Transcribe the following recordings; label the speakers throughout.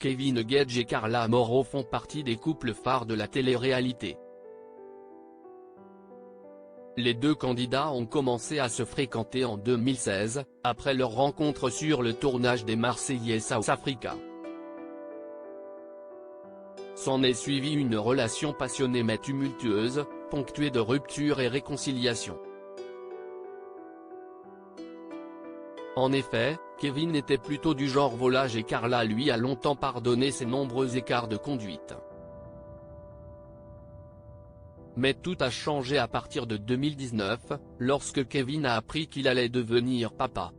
Speaker 1: Kevin Gage et Carla Morrow font partie des couples phares de la télé-réalité. Les deux candidats ont commencé à se fréquenter en 2016, après leur rencontre sur le tournage des Marseillais South Africa. S'en est suivie une relation passionnée mais tumultueuse, ponctuée de ruptures et réconciliations. En effet, Kevin était plutôt du genre volage et Carla lui a longtemps pardonné ses nombreux écarts de conduite. Mais tout a changé à partir de 2019, lorsque Kevin a appris qu'il allait devenir papa.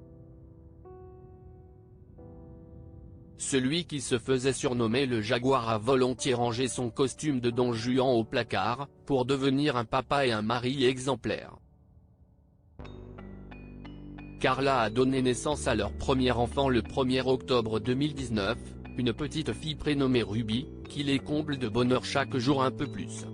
Speaker 1: Celui qui se faisait surnommer le Jaguar a volontiers rangé son costume de Don Juan au placard, pour devenir un papa et un mari exemplaire. Carla a donné naissance à leur premier enfant le 1er octobre 2019, une petite fille prénommée Ruby, qui les comble de bonheur chaque jour un peu plus.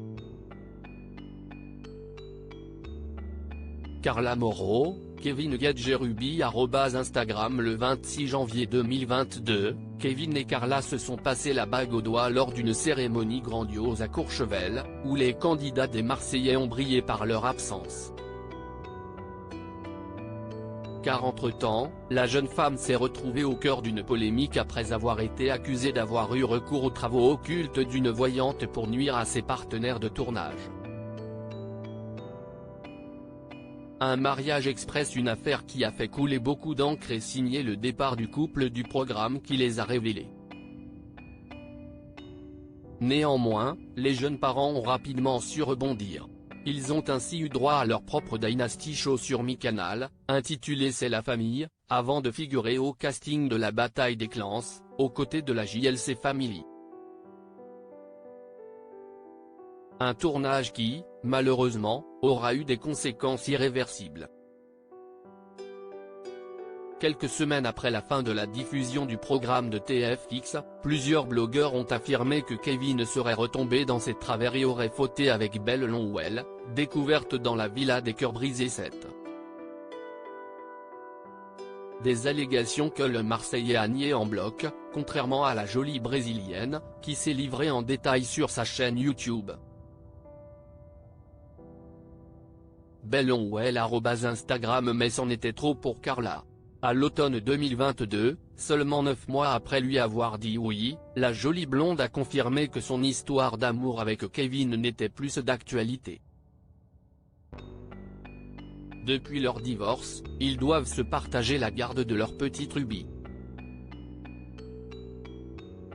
Speaker 1: Carla Morrow, Kevin Gage et Ruby @Instagram Le 26 janvier 2022, Kevin et Carla se sont passé la bague au doigt lors d'une cérémonie grandiose à Courchevel, où les candidats des Marseillais ont brillé par leur absence. Car entre-temps, la jeune femme s'est retrouvée au cœur d'une polémique après avoir été accusée d'avoir eu recours aux travaux occultes d'une voyante pour nuire à ses partenaires de tournage. Un mariage express, une affaire qui a fait couler beaucoup d'encre et signé le départ du couple du programme qui les a révélés. Néanmoins, les jeunes parents ont rapidement su rebondir. Ils ont ainsi eu droit à leur propre Dynasty Show sur Mi-Canal, intitulé C'est la famille, avant de figurer au casting de la bataille des clans, aux côtés de la JLC Family. Un tournage qui, malheureusement, aura eu des conséquences irréversibles. Quelques semaines après la fin de la diffusion du programme de TFX, plusieurs blogueurs ont affirmé que Kevin serait retombé dans ses travers et aurait fauté avec Belle Longwell, découverte dans la villa des cœurs brisés 7. Des allégations que le Marseillais a niées en bloc, contrairement à la jolie brésilienne, qui s'est livrée en détail sur sa chaîne YouTube. Belle Longwell @Instagram Mais c'en était trop pour Carla. À l'automne 2022, seulement 9 mois après lui avoir dit oui, la jolie blonde a confirmé que son histoire d'amour avec Kevin n'était plus d'actualité. Depuis leur divorce, ils doivent se partager la garde de leur petite Ruby.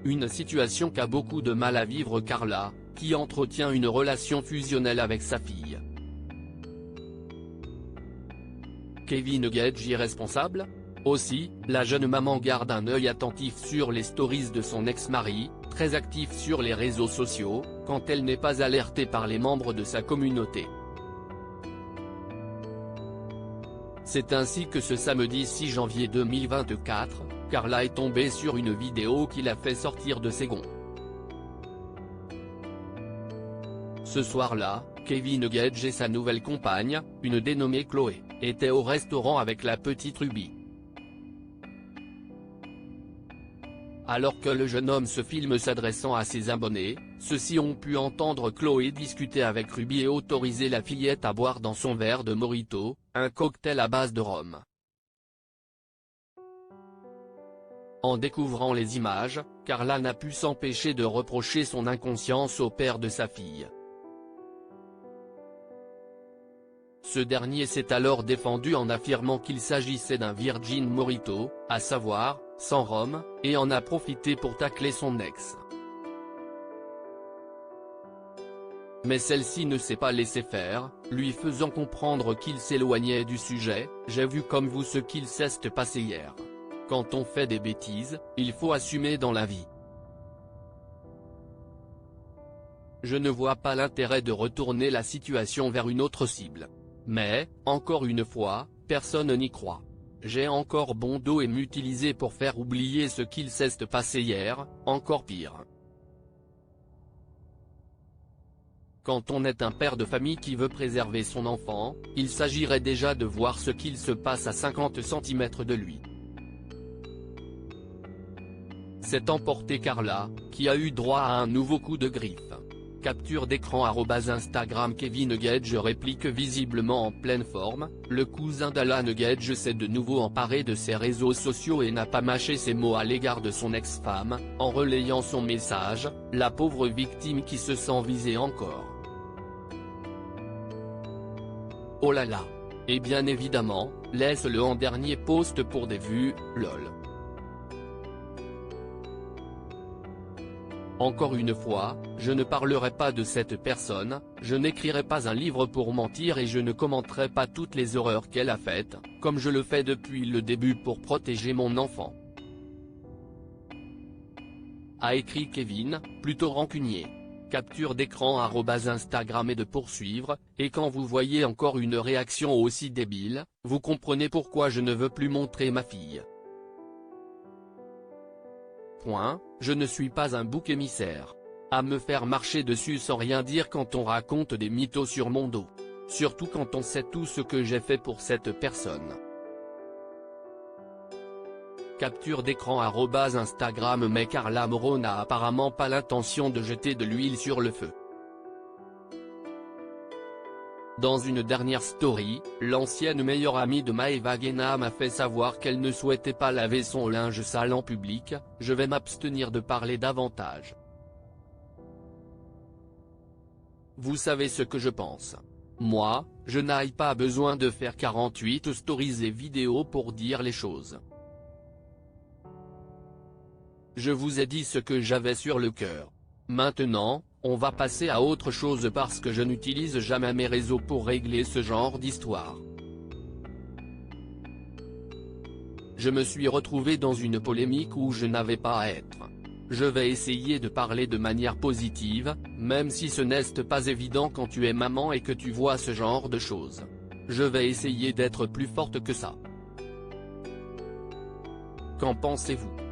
Speaker 1: Une situation qu'a beaucoup de mal à vivre Carla, qui entretient une relation fusionnelle avec sa fille. Kevin Gage irresponsable ? Aussi, la jeune maman garde un œil attentif sur les stories de son ex-mari, très actif sur les réseaux sociaux, quand elle n'est pas alertée par les membres de sa communauté. C'est ainsi que ce samedi 6 janvier 2024, Carla est tombée sur une vidéo qui l'a fait sortir de ses gonds. Ce soir-là, Kevin Gage et sa nouvelle compagne, une dénommée Chloé, étaient au restaurant avec la petite Ruby. Alors que le jeune homme se filme s'adressant à ses abonnés, ceux-ci ont pu entendre Chloé discuter avec Ruby et autoriser la fillette à boire dans son verre de mojito, un cocktail à base de rhum. En découvrant les images, Carla n'a pu s'empêcher de reprocher son inconscience au père de sa fille. Ce dernier s'est alors défendu en affirmant qu'il s'agissait d'un Virgin Mojito, à savoir, sans rhum, et en a profité pour tacler son ex. Mais celle-ci ne s'est pas laissée faire, lui faisant comprendre qu'il s'éloignait du sujet. J'ai vu comme vous ce qu'il s'est passé hier. Quand on fait des bêtises, il faut assumer dans la vie. Je ne vois pas l'intérêt de retourner la situation vers une autre cible. Mais, encore une fois, personne n'y croit. J'ai encore bon dos et m'utiliser pour faire oublier ce qu'il s'est passé hier, encore pire. Quand on est un père de famille qui veut préserver son enfant, il s'agirait déjà de voir ce qu'il se passe à 50 cm de lui. s'est emporté Carla, qui a eu droit à un nouveau coup de griffe. Capture d'écran @Instagram. Kevin Gage réplique visiblement en pleine forme, le cousin d'Alan Gage s'est de nouveau emparé de ses réseaux sociaux et n'a pas mâché ses mots à l'égard de son ex-femme, en relayant son message, la pauvre victime qui se sent visée encore. Oh là là. Et bien évidemment, laisse-le en dernier post pour des vues, lol. Encore une fois, je ne parlerai pas de cette personne, je n'écrirai pas un livre pour mentir et je ne commenterai pas toutes les horreurs qu'elle a faites, comme je le fais depuis le début pour protéger mon enfant. A écrit Kevin, plutôt rancunier. Capture d'écran @Instagram et de poursuivre, et quand vous voyez encore une réaction aussi débile, vous comprenez pourquoi je ne veux plus montrer ma fille. Je ne suis pas un bouc émissaire. À me faire marcher dessus sans rien dire quand on raconte des mythos sur mon dos. Surtout quand on sait tout ce que j'ai fait pour cette personne. Capture d'écran @Instagram. Mais Carla Moreau n'a apparemment pas l'intention de jeter de l'huile sur le feu. Dans une dernière story, l'ancienne meilleure amie de Maeva Guéna m'a fait savoir qu'elle ne souhaitait pas laver son linge sale en public. Je vais m'abstenir de parler davantage. Vous savez ce que je pense. Moi, je n'ai pas besoin de faire 48 stories et vidéos pour dire les choses. Je vous ai dit ce que j'avais sur le cœur. Maintenant, on va passer à autre chose parce que je n'utilise jamais mes réseaux pour régler ce genre d'histoire. Je me suis retrouvé dans une polémique où je n'avais pas à être. Je vais essayer de parler de manière positive, même si ce n'est pas évident quand tu es maman et que tu vois ce genre de choses. Je vais essayer d'être plus forte que ça. Qu'en pensez-vous ?